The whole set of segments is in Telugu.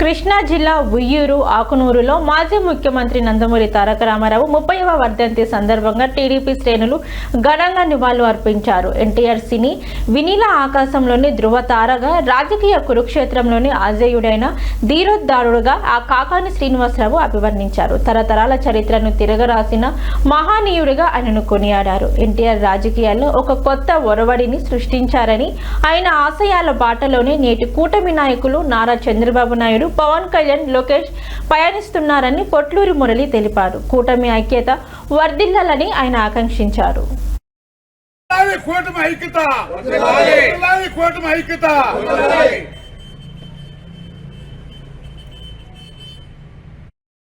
కృష్ణా జిల్లా ఉయ్యూరు ఆకునూరులో మాజీ ముఖ్యమంత్రి నందమూరి తారక రామారావు 30వ వర్ధంతి సందర్భంగా టీడీపీ శ్రేణులు ఘనంగా నివాళులు అర్పించారు. ఎన్టీఆర్ సినీ వినీల ఆకాశంలోని ధృవ తారగా, రాజకీయ కురుక్షేత్రంలోని అజేయుడైన ధీరోద్ధారుడుగా ఆ కాకాని శ్రీనివాసరావు అభివర్ణించారు. తరతరాల చరిత్రను తిరగరాసిన మహానీయుడిగా ఆయనను కొనియాడారు. ఎన్టీఆర్ రాజకీయాల్లో ఒక కొత్త ఒరవడిని సృష్టించారని, ఆయన ఆశయాల బాటలోనే నేటి కూటమి నాయకులు నారా చంద్రబాబు నాయుడు, పవన్ కళ్యాణ్, లోకేష్ పయనిస్తున్నారని పొట్లూరి మురళి తెలిపారు. కూటమి ఐక్యత వర్ధిల్లాలని ఆయన ఆకాంక్షించారు.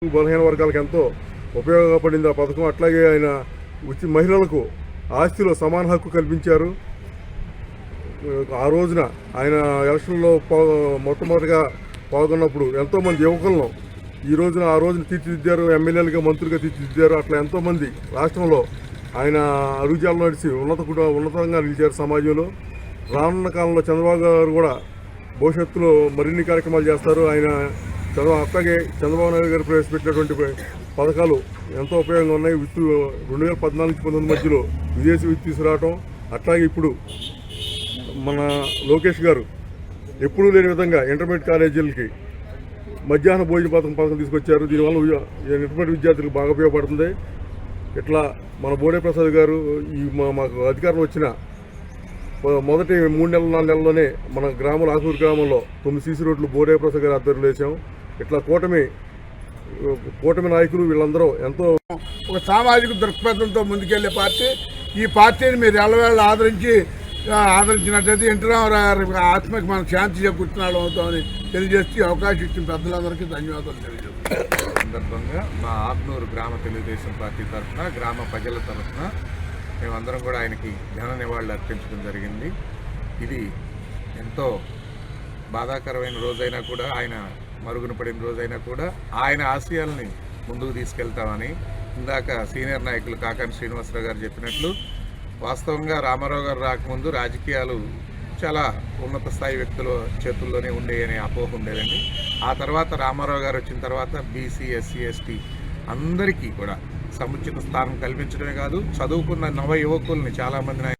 బలహీన వర్గాలకు ఎంతో ఉపయోగపడింది ఆ పథకం. అట్లాగే ఆయన మహిళలకు ఆస్తిలో సమాన హక్కు కల్పించారు. ఆ రోజున ఆయన ఎలక్షన్లో మొట్టమొదటిగా పాల్గొన్నప్పుడు ఎంతోమంది యువకులను ఆ రోజున తీర్చిదిద్దారు. ఎమ్మెల్యేలుగా, మంత్రులుగా తీర్చిదిద్దారు. అట్లా ఎంతోమంది రాష్ట్రంలో ఆయన అడుగుజాలు నడిచి ఉన్నతంగా నిలిచారు సమాజంలో. రానున్న కాలంలో చంద్రబాబు గారు కూడా భవిష్యత్తులో మరిన్ని కార్యక్రమాలు చేస్తారు. అట్లాగే చంద్రబాబు నాయుడు గారు ప్రవేశపెట్టినటువంటి పథకాలు ఎంతో ఉపయోగంగా ఉన్నాయి. 2014-19 మధ్యలో విదేశీ విద్య తీసుకురావటం, అట్లాగే ఇప్పుడు మన లోకేష్ గారు ఎప్పుడూ లేని విధంగా ఇంటర్మీడియట్ కాలేజీలకి మధ్యాహ్న భోజన పథకం తీసుకొచ్చారు. దీనివల్ల ఇంటర్మీడియట్ విద్యార్థులకు బాగా ఉపయోగపడుతుంది. ఇట్లా మన బోడే ప్రసాద్ గారు మాకు అధికారం వచ్చిన మొదటి 3-4 నెలల్లోనే మన గ్రామంలో, ఆకూరు గ్రామంలో 9 సీసీ రోడ్లు బోడే ప్రసాద్ గారు ఆధ్వర్యంలో వేసాం. ఇట్లా కూటమి నాయకులు వీళ్ళందరూ ఎంతో ఒక సామాజిక దృక్పథంతో ముందుకెళ్లే పార్టీ. ఈ పార్టీని మీరు ఎల్లవేళ ఆదరించినట్లయితే ఎన్టీ రామారావు గారి ఆత్మకి మనం శాంతి చేకూర్చున్నాడు అవుతామని తెలియజేస్తూ అవకాశం ఇచ్చిన పెద్దలందరికీ ధన్యవాదాలు తెలియజేస్తాం. సందర్భంగా మా ఆగ్నూరు గ్రామ తెలుగుదేశం పార్టీ తరఫున, గ్రామ ప్రజల తరఫున మేమందరం కూడా ఆయనకి ఘన నివాళులు అర్పించడం జరిగింది. ఇది ఎంతో బాధాకరమైన రోజైనా కూడా, ఆయన మరుగున పడిన రోజైనా కూడా ఆయన ఆశయాల్ని ముందుకు తీసుకెళ్తామని ఇందాక సీనియర్ నాయకులు కాకాని శ్రీనివాసరావు గారు చెప్పినట్లు, వాస్తవంగా రామారావు గారు రాకముందు రాజకీయాలు చాలా ఉన్నత స్థాయి వ్యక్తుల చేతుల్లోనే ఉండేయనే అపోహ ఉండేదండి. ఆ తర్వాత రామారావు గారు వచ్చిన తర్వాత బీసీ, ఎస్సీ, ఎస్టీ అందరికీ కూడా సముచిత స్థానం కల్పించడమే కాదు, చదువుకున్న నవ యువకుల్ని చాలామందిని